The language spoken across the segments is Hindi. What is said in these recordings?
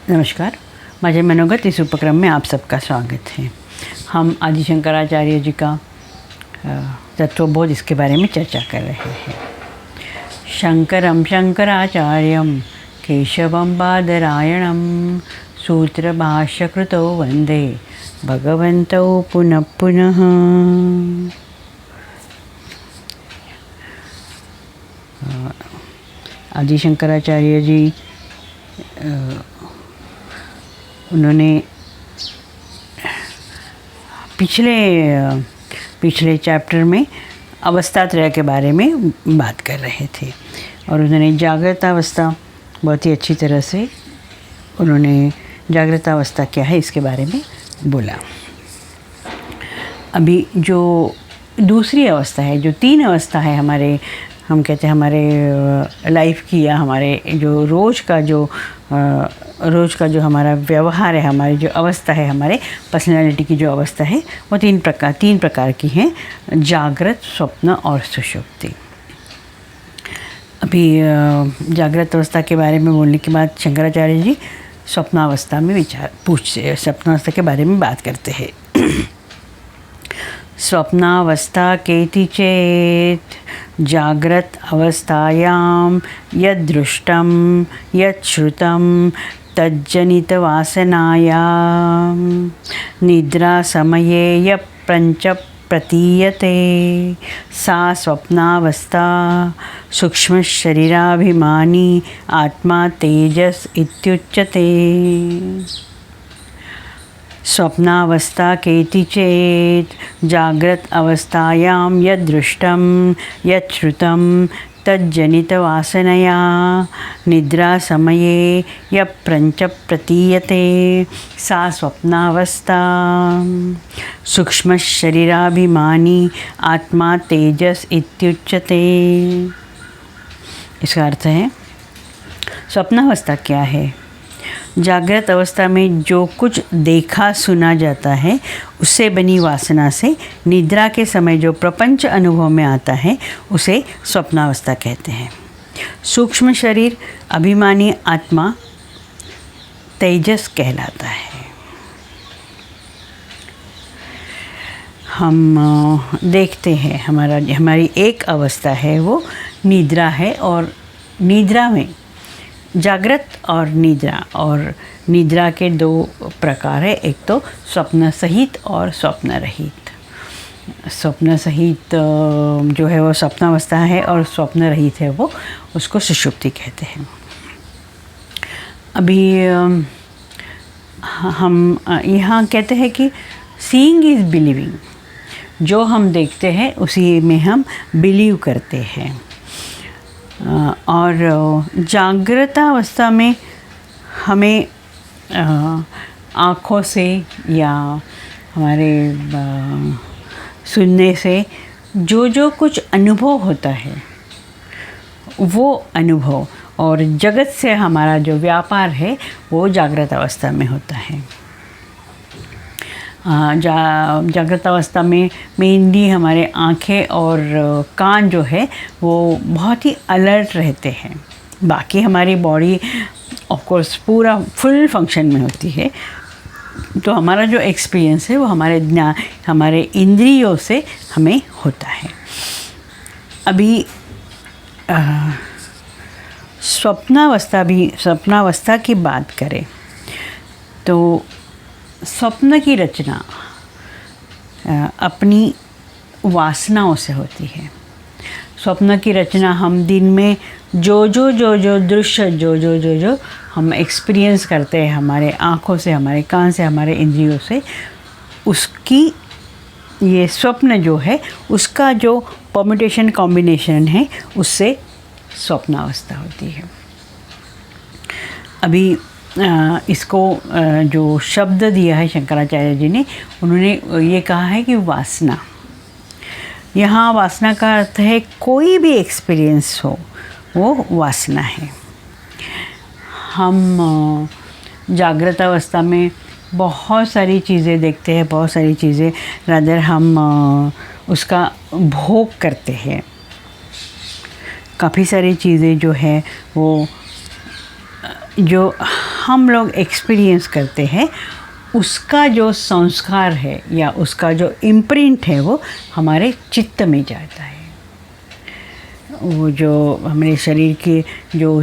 नमस्कार, माझे मनोगत इस उपक्रम में आप सबका स्वागत है। हम आदि शंकराचार्य जी का तत्वबोध इसके बारे में चर्चा कर रहे हैं। शंकरं शंकराचार्यं केशवं बादरायणं सूत्रभाष्यकृतौ वन्दे भगवन्तौ पुनः पुनः। आदि शंकराचार्य जी उन्होंने पिछले चैप्टर में अवस्थात्रय के बारे में बात कर रहे थे और उन्होंने जागृत अवस्था बहुत ही अच्छी तरह से उन्होंने जागृत अवस्था क्या है इसके बारे में बोला। अभी जो दूसरी अवस्था है, जो तीन अवस्था है हमारे, हम कहते हैं हमारे लाइफ की या हमारे जो रोज़ का जो हमारा व्यवहार है, हमारी जो अवस्था है, हमारे पर्सनालिटी की जो अवस्था है वो तीन प्रकार की हैं, जागृत, स्वप्न और सुषुप्ति। अभी जागृत अवस्था के बारे में बोलने के बाद शंकराचार्य जी स्वप्नावस्था में स्वप्नावस्था के बारे में बात करते हैं। स्वप्नावस्था केति चेत् जाग्रत अवस्थायां यद्दृष्टं यच्छ्रुतं तज्जनितवासनायां निद्रा समये यप्रञ्च प्रतीयते सा स्वप्नावस्था सूक्ष्मशरीराभिमानी आत्मा तेजस इत्युच्यते। स्वप्नावस्था केति चेत् जाग्रत अवस्थायां यद्दृष्टं यच्छ्रुतं तज्जनितवासनया निद्रा समये यप्रञ्च प्रतीयते सा स्वप्नावस्था सूक्ष्मशरीराभिमानी आत्मा तेजस इत्युच्यते। इसका अर्थ है स्वप्नावस्था क्या है? जागृत अवस्था में जो कुछ देखा सुना जाता है उससे बनी वासना से निद्रा के समय जो प्रपंच अनुभव में आता है उसे स्वप्नावस्था कहते हैं। सूक्ष्म शरीर अभिमानी आत्मा तेजस कहलाता है। हम देखते हैं हमारी एक अवस्था है वो निद्रा है, और निद्रा में जागृत और निद्रा के दो प्रकार है। एक तो स्वप्न सहित और स्वप्न रहित। स्वप्न सहित जो है वो स्वप्नावस्था है और स्वप्न रहित है वो उसको सुषुप्ति कहते हैं। अभी हम यहाँ कहते हैं कि सीइंग इज़ बिलीविंग। जो हम देखते हैं उसी में हम बिलीव करते हैं। और जागृत अवस्था में हमें आँखों से या हमारे सुनने से जो कुछ अनुभव होता है वो अनुभव, और जगत से हमारा जो व्यापार है वो जागृत अवस्था में होता है। जागृत अवस्था में मेनली हमारे आँखें और कान जो है वो बहुत ही अलर्ट रहते हैं। बाकी हमारी बॉडी ऑफ कोर्स पूरा फुल फंक्शन में होती है। तो हमारा जो एक्सपीरियंस है वो हमारे इंद्रियों से हमें होता है। अभी स्वप्नावस्था की बात करें तो स्वप्न की रचना अपनी वासनाओं से होती है। स्वप्न की रचना हम दिन में जो दृश्य जो हम एक्सपीरियंस करते हैं हमारे आँखों से, हमारे कान से, हमारे इंद्रियों से, उसकी ये स्वप्न जो है उसका जो परम्यूटेशन कॉम्बिनेशन है उससे स्वप्नावस्था होती है। अभी इसको जो शब्द दिया है शंकराचार्य जी ने, उन्होंने ये कहा है कि वासना, यहाँ वासना का अर्थ है कोई भी एक्सपीरियंस हो वो वासना है। हम जागृत अवस्था में बहुत सारी चीज़ें देखते हैं, बहुत सारी चीज़ें रादर हम उसका भोग करते हैं। काफ़ी सारी चीज़ें जो है वो जो हम लोग एक्सपीरियंस करते हैं उसका जो संस्कार है या उसका जो इम्प्रिंट है वो हमारे चित्त में जाता है। वो जो हमारे शरीर के जो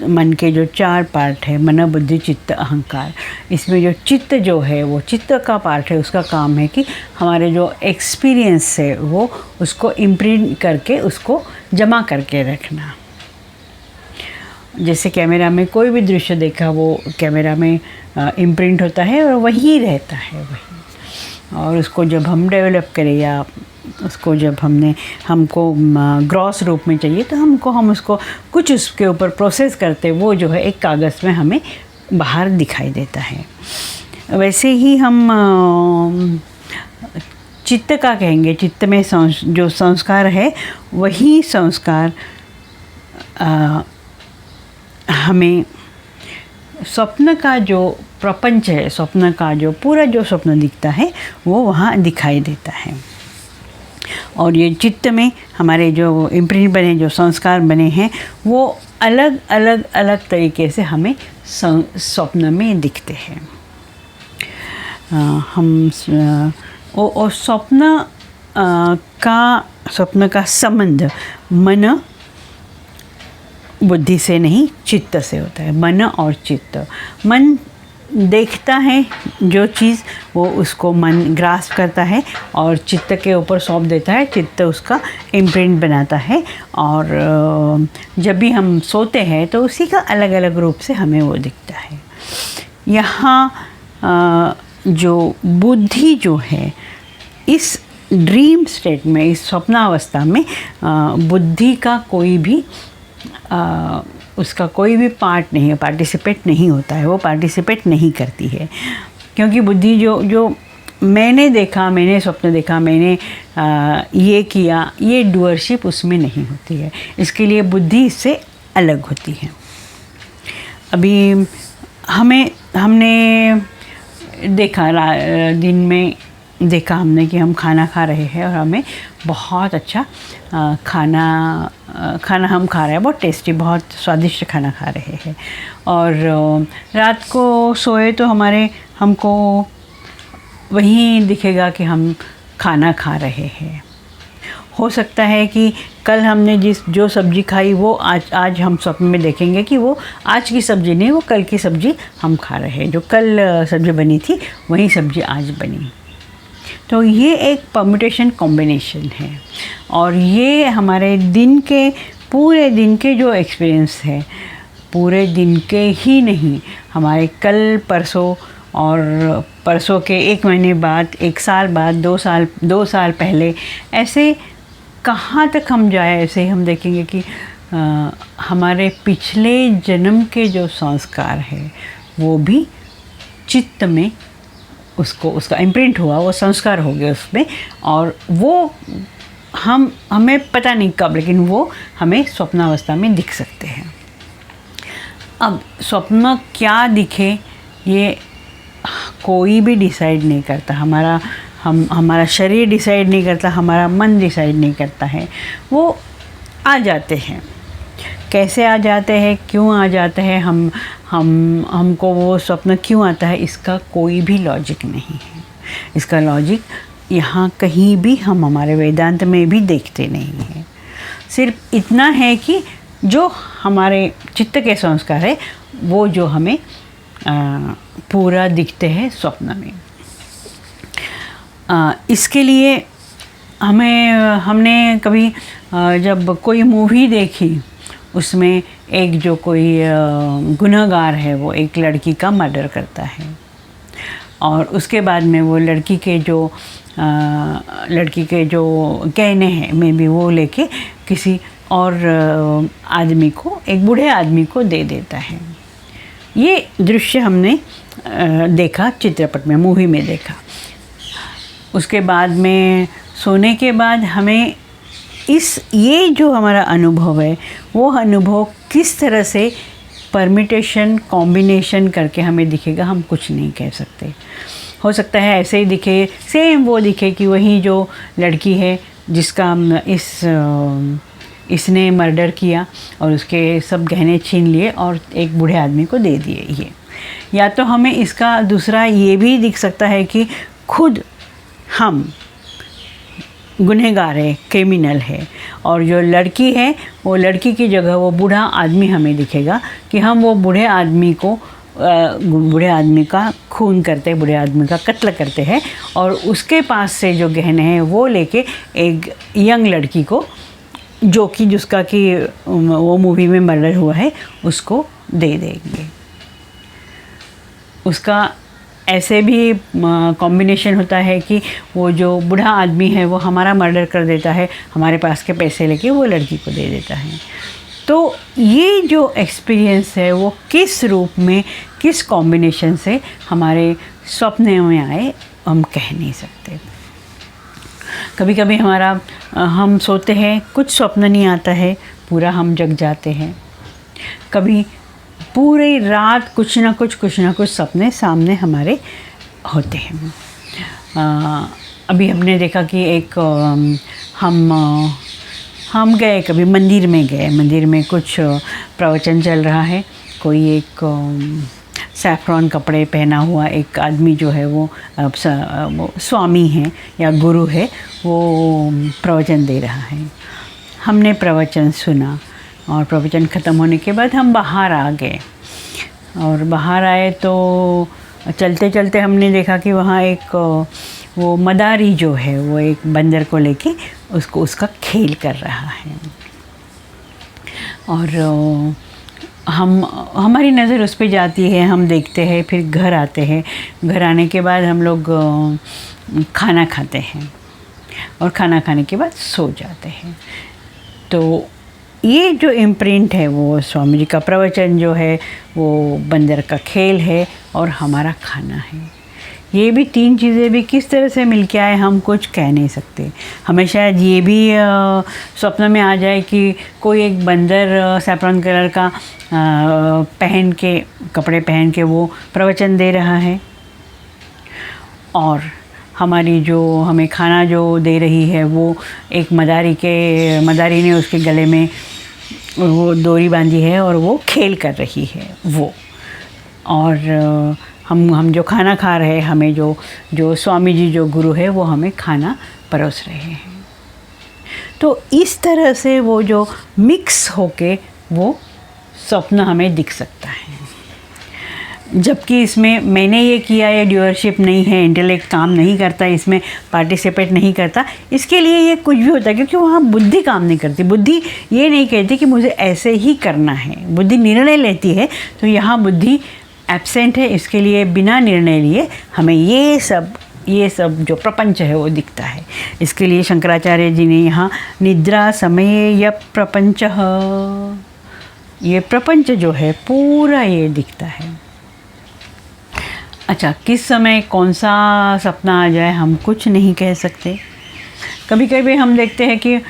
मन के जो 4 पार्ट है, मन बुद्धि चित्त अहंकार, इसमें जो चित्त जो है वो चित्त का पार्ट है, उसका काम है कि हमारे जो एक्सपीरियंस है वो उसको इम्प्रिंट करके उसको जमा करके रखना। जैसे कैमरा में कोई भी दृश्य देखा वो कैमरा में इम्प्रिंट होता है और वही रहता है वही। और उसको जब हम डेवलप करें या उसको जब हमको ग्रॉस रूप में चाहिए तो हम उसको कुछ उसके ऊपर प्रोसेस करते, वो जो है एक कागज़ में हमें बाहर दिखाई देता है। वैसे ही हम चित्त का कहेंगे, चित्त में जो संस्कार है वही संस्कार हमें स्वप्न का जो प्रपंच है, स्वप्न का जो पूरा जो स्वप्न दिखता है वो वहाँ दिखाई देता है। और ये चित्त में हमारे जो इम्प्रिंट बने, जो संस्कार बने हैं वो अलग अलग अलग तरीके से हमें स्वप्न में दिखते हैं। और स्वप्न का संबंध मन बुद्धि से नहीं चित्त से होता है। मन और चित्त, मन देखता है जो चीज़ वो उसको मन ग्रास्प करता है और चित्त के ऊपर सौंप देता है, चित्त उसका इम्प्रिंट बनाता है। और जब भी हम सोते हैं तो उसी का अलग अलग रूप से हमें वो दिखता है। यहाँ जो बुद्धि जो है इस ड्रीम स्टेट में, इस स्वप्नावस्था में बुद्धि का कोई भी उसका कोई भी पार्ट नहीं है, पार्टिसिपेट नहीं होता है, वो पार्टिसिपेट नहीं करती है। क्योंकि बुद्धि जो मैंने देखा, मैंने स्वप्न देखा, मैंने ये किया, ये डूअरशिप उसमें नहीं होती है। इसके लिए बुद्धि इससे अलग होती है। अभी हमने देखा, दिन में देखा हमने कि हम खाना खा रहे हैं और हमें बहुत अच्छा खाना हम खा रहे हैं, बहुत टेस्टी, बहुत स्वादिष्ट खाना खा रहे हैं। और रात को सोए तो हमको वही दिखेगा कि हम खाना खा रहे हैं। हो सकता है कि कल हमने जो सब्ज़ी खाई वो आज हम स्वप्न में देखेंगे कि वो आज की सब्ज़ी नहीं, वो कल की सब्ज़ी हम खा रहे हैं। जो कल सब्ज़ी बनी थी वही सब्ज़ी आज बनी। तो ये एक परम्यूटेशन कॉम्बिनेशन है। और ये हमारे पूरे दिन के जो एक्सपीरियंस है, पूरे दिन के ही नहीं, हमारे कल परसों और परसों के 1 महीने बाद, 1 साल बाद, 2 साल पहले, ऐसे कहाँ तक हम जाए, ऐसे हम देखेंगे कि हमारे पिछले जन्म के जो संस्कार है वो भी चित्त में उसका इम्प्रिंट हुआ, वो संस्कार हो गया उसमें। और वो हमें पता नहीं कब, लेकिन वो हमें स्वप्नावस्था में दिख सकते हैं। अब स्वप्न क्या दिखे ये कोई भी डिसाइड नहीं करता। हमारा शरीर डिसाइड नहीं करता, हमारा मन डिसाइड नहीं करता है। वो आ जाते हैं, कैसे आ जाते हैं, क्यों आ जाते हैं, हमको वो स्वप्न क्यों आता है, इसका कोई भी लॉजिक नहीं है। इसका लॉजिक यहाँ कहीं भी हम हमारे वेदांत में भी देखते नहीं हैं। सिर्फ इतना है कि जो हमारे चित्त के संस्कार है वो जो हमें पूरा दिखते हैं स्वप्न में। इसके लिए हमने कभी जब कोई मूवी देखी, उसमें एक जो कोई गुनहगार है वो एक लड़की का मर्डर करता है और उसके बाद में वो लड़की के जो गहने हैं में भी वो लेके किसी और आदमी को, एक बूढ़े आदमी को दे देता है। ये दृश्य हमने देखा, चित्रपट में, मूवी में देखा। उसके बाद में सोने के बाद हमें ये जो हमारा अनुभव है वो अनुभव किस तरह से परम्यूटेशन कॉम्बिनेशन करके हमें दिखेगा, हम कुछ नहीं कह सकते। हो सकता है ऐसे ही दिखे, सेम वो दिखे कि वही जो लड़की है जिसका इसने मर्डर किया और उसके सब गहने छीन लिए और एक बूढ़े आदमी को दे दिए। या तो हमें इसका दूसरा ये भी दिख सकता है कि खुद हम गुनहगार है, क्रिमिनल है, और जो लड़की है वो लड़की की जगह वो बूढ़ा आदमी हमें दिखेगा कि हम वो बूढ़े आदमी का खून करते हैं, बूढ़े आदमी का कत्ल करते हैं, और उसके पास से जो गहने हैं वो लेके एक यंग लड़की को, जो कि जिसका कि वो मूवी में मर्डर हुआ है, उसको दे देंगे। उसका ऐसे भी कॉम्बिनेशन होता है कि वो जो बूढ़ा आदमी है वो हमारा मर्डर कर देता है, हमारे पास के पैसे लेके वो लड़की को दे देता है। तो ये जो एक्सपीरियंस है वो किस रूप में, किस कॉम्बिनेशन से हमारे सपने में आए, हम कह नहीं सकते। कभी कभी हम सोते हैं, कुछ स्वप्न नहीं आता है, पूरा हम जग जाते हैं। कभी पूरी रात कुछ ना कुछ सपने सामने हमारे होते हैं। अभी हमने देखा कि एक हम गए, कभी मंदिर में कुछ प्रवचन चल रहा है। कोई एक सैफ्रॉन कपड़े पहना हुआ एक आदमी जो है वो स्वामी है या गुरु है, वो प्रवचन दे रहा है। हमने प्रवचन सुना और प्रवचन ख़त्म होने के बाद हम बाहर आ गए, और बाहर आए तो चलते चलते हमने देखा कि वहाँ एक वो मदारी जो है वो एक बंदर को लेके उसका खेल कर रहा है, और हमारी नज़र उस पे जाती है, हम देखते हैं, फिर घर आते हैं। घर आने के बाद हम लोग खाना खाते हैं, और खाना खाने के बाद सो जाते हैं। तो ये जो इम्प्रिंट है वो स्वामी जी का प्रवचन जो है, वो बंदर का खेल है और हमारा खाना है। ये भी तीन चीज़ें भी किस तरह से मिल के आए, हम कुछ कह नहीं सकते। हमें शायद ये भी स्वप्न में आ जाए कि कोई एक बंदर सैफ्रॉन कलर का कपड़े पहन के वो प्रवचन दे रहा है, और हमारी जो हमें खाना जो दे रही है वो एक मदारी ने उसके गले में वो डोरी बांधी है और वो खेल कर रही है वो, और हम जो खाना खा रहे हैं, हमें जो स्वामी जी जो गुरु है वो हमें खाना परोस रहे हैं। तो इस तरह से वो जो मिक्स होके वो स्वप्न हमें दिख सकता है, जबकि इसमें मैंने ये किया, ये ड्यूअरशिप नहीं है, इंटेलेक्ट काम नहीं करता, इसमें पार्टिसिपेट नहीं करता। इसके लिए ये कुछ भी होता है, क्योंकि वहाँ बुद्धि काम नहीं करती। बुद्धि ये नहीं कहती कि मुझे ऐसे ही करना है, बुद्धि निर्णय लेती है। तो यहाँ बुद्धि एब्सेंट है, इसके लिए बिना निर्णय लिए हमें ये सब जो प्रपंच है वो दिखता है। इसके लिए शंकराचार्य जी ने यहाँ निद्रा समय य प्रपंच, ये प्रपंच जो है पूरा ये दिखता है। अच्छा, किस समय कौन सा सपना आ जाए हम कुछ नहीं कह सकते। कभी कभी हम देखते हैं कि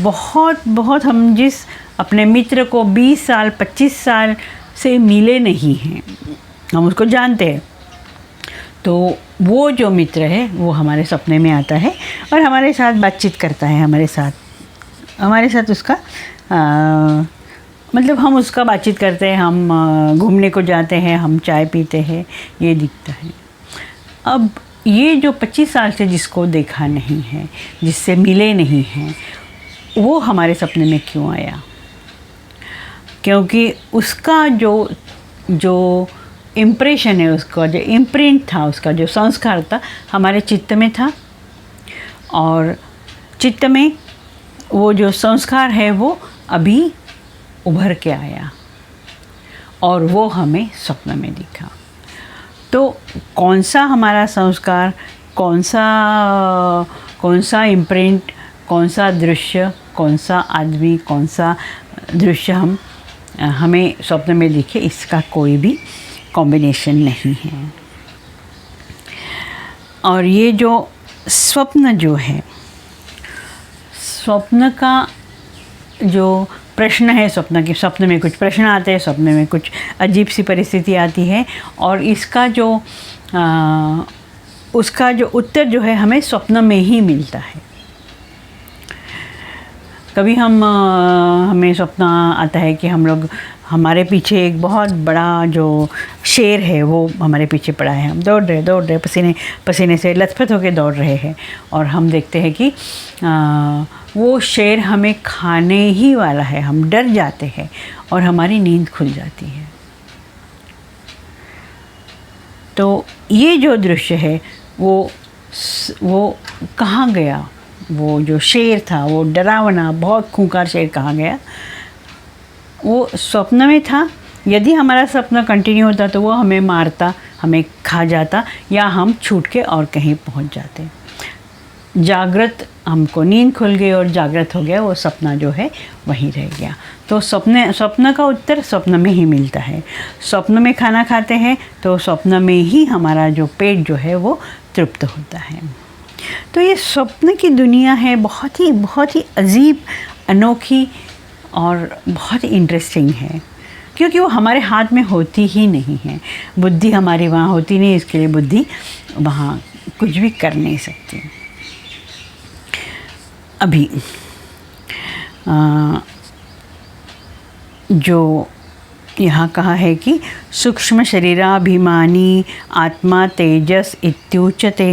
बहुत हम जिस अपने मित्र को 20 साल 25 साल से मिले नहीं हैं, हम उसको जानते हैं, तो वो जो मित्र है वो हमारे सपने में आता है और हमारे साथ बातचीत करता है, हमारे साथ उसका मतलब हम उसका बातचीत करते हैं, हम घूमने को जाते हैं, हम चाय पीते हैं, ये दिखता है। अब ये जो 25 साल से जिसको देखा नहीं है, जिससे मिले नहीं हैं, वो हमारे सपने में क्यों आया? क्योंकि उसका जो इम्प्रेशन है, उसका जो इम्प्रिंट था, उसका जो संस्कार था हमारे चित्त में था, और चित्त में वो जो संस्कार है वो अभी उभर के आया और वो हमें स्वप्न में दिखा। तो कौन सा हमारा संस्कार, कौन सा इम्प्रिंट, कौन सा दृश्य, कौन सा आदमी, कौन सा दृश्य हमें स्वप्न में दिखे, इसका कोई भी कॉम्बिनेशन नहीं है। और ये जो स्वप्न जो है, स्वप्न का जो प्रश्न है, स्वप्न में कुछ प्रश्न आते हैं, स्वप्न में कुछ अजीब सी परिस्थिति आती है, और इसका उसका जो उत्तर जो है हमें स्वप्न में ही मिलता है। कभी हमें स्वप्न आता है कि हम लोग हमारे पीछे एक बहुत बड़ा जो शेर है वो हमारे पीछे पड़ा है, हम दौड़ रहे पसीने पसीने से लथपथ होकर दौड़ रहे हैं, और हम देखते हैं कि वो शेर हमें खाने ही वाला है। हम डर जाते हैं और हमारी नींद खुल जाती है। तो ये जो दृश्य है वो कहाँ गया? वो जो शेर था, वो डरावना बहुत खूंखार शेर कहाँ गया? वो स्वप्न में था। यदि हमारा सपना कंटिन्यू होता तो वो हमें मारता, हमें खा जाता, या हम छूट के और कहीं पहुंच जाते। जागृत, हमको नींद खुल गई और जागृत हो गया, वो सपना जो है वहीं रह गया। तो स्वप्न का उत्तर स्वप्न में ही मिलता है। स्वप्न में खाना खाते हैं तो स्वप्न में ही हमारा जो पेट जो है वो तृप्त होता है। तो ये स्वप्न की दुनिया है, बहुत ही अजीब, अनोखी और बहुत ही इंटरेस्टिंग है, क्योंकि वो हमारे हाथ में होती ही नहीं है। बुद्धि हमारी वहाँ होती नहीं, इसके लिए बुद्धि वहाँ कुछ भी कर नहीं सकती। अभी जो यहाँ कहा है कि सूक्ष्म शरीराभिमानी आत्मा तेजस इत्युच्यते।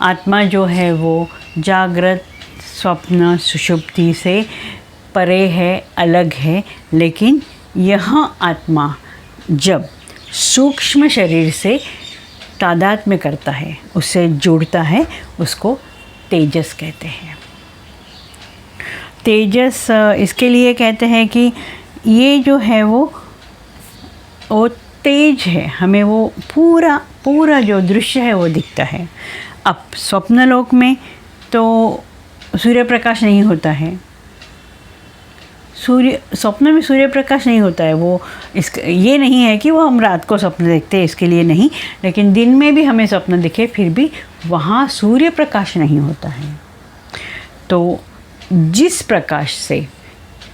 आत्मा जो है वो जागृत, स्वप्न, सुषुप्ति से परे है, अलग है, लेकिन यह आत्मा जब सूक्ष्म शरीर से तादात्म्य करता है, उससे जुड़ता है, उसको तेजस कहते हैं। तेजस इसके लिए कहते हैं कि ये जो है वो तेज है, हमें वो पूरा जो दृश्य है वो दिखता है। अब स्वप्न लोक में तो सूर्य प्रकाश नहीं होता है, स्वप्न में सूर्य प्रकाश नहीं होता है। वो ये नहीं है कि वो हम रात को स्वप्न देखते हैं, इसके लिए नहीं, लेकिन दिन में भी हमें स्वप्न दिखे फिर भी वहाँ सूर्य प्रकाश नहीं होता है। तो जिस प्रकाश से,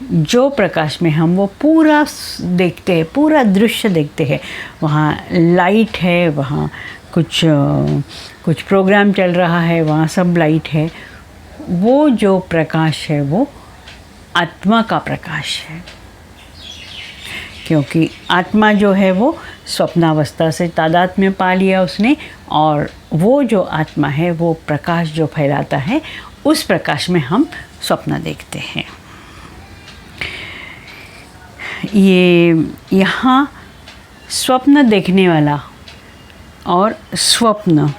जो प्रकाश में हम वो पूरा देखते हैं, पूरा दृश्य देखते हैं, वहाँ लाइट है, वहाँ कुछ प्रोग्राम चल रहा है, वहाँ सब लाइट है, वो जो प्रकाश है वो आत्मा का प्रकाश है। क्योंकि आत्मा जो है वो स्वप्नावस्था से तादात्म्य पा लिया उसने, और वो जो आत्मा है वो प्रकाश जो फैलाता है, उस प्रकाश में हम स्वप्न देखते हैं। ये यहाँ स्वप्न देखने वाला और स्वप्न,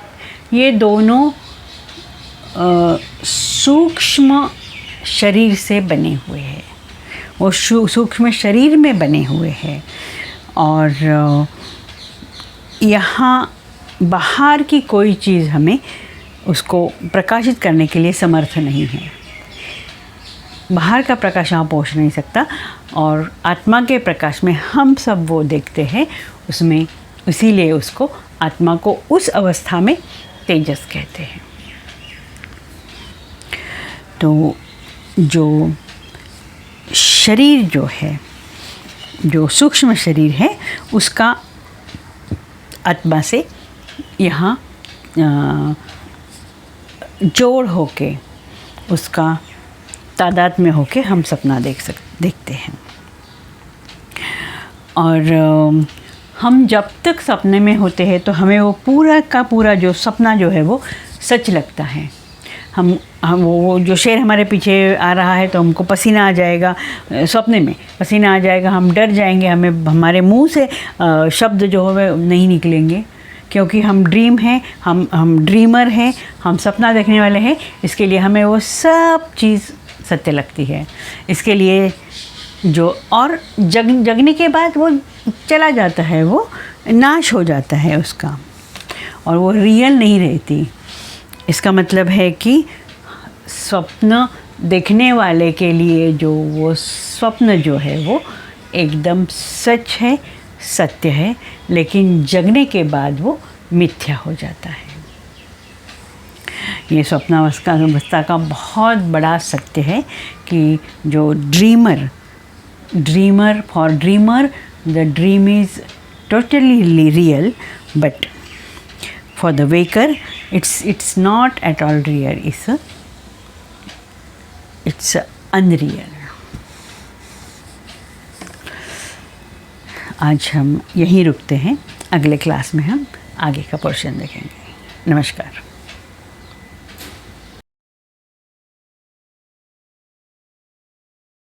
ये दोनों सूक्ष्म शरीर से बने हुए हैं, वो सूक्ष्म शरीर में बने हुए हैं, और यहाँ बाहर की कोई चीज़ हमें उसको प्रकाशित करने के लिए समर्थ नहीं है। बाहर का प्रकाश यहाँ पहुँच नहीं सकता, और आत्मा के प्रकाश में हम सब वो देखते हैं उसमें, इसीलिए उसको, आत्मा को उस अवस्था में तेजस कहते हैं। तो जो शरीर जो है, जो सूक्ष्म शरीर है, उसका आत्मा से यहाँ जोड़ होके, उसका तादात्म्य होके हम सपना देखते हैं। और हम जब तक सपने में होते हैं तो हमें वो पूरा का पूरा जो सपना जो है वो सच लगता है। हम वो जो शेर हमारे पीछे आ रहा है तो हमको पसीना आ जाएगा, सपने में पसीना आ जाएगा, हम डर जाएंगे, हमें हमारे मुंह से शब्द जो है नहीं निकलेंगे, क्योंकि हम ड्रीम हैं, हम ड्रीमर हैं, हम सपना देखने वाले हैं। इसके लिए हमें वो सब चीज़ सत्य लगती है। इसके लिए जो और जगने के बाद वो चला जाता है, वो नाश हो जाता है उसका, और वो रियल नहीं रहती। इसका मतलब है कि स्वप्न देखने वाले के लिए जो वो स्वप्न जो है वो एकदम सच है, सत्य है, लेकिन जगने के बाद वो मिथ्या हो जाता है। ये स्वप्नावस्था का बहुत बड़ा सत्य है कि जो dreamer for dreamer the dream is totally real, but for the waker it's not at all real, it's unreal. आज हम यहीं रुकते हैं। अगले क्लास में हम आगे का पोर्शन देखेंगे। नमस्कार।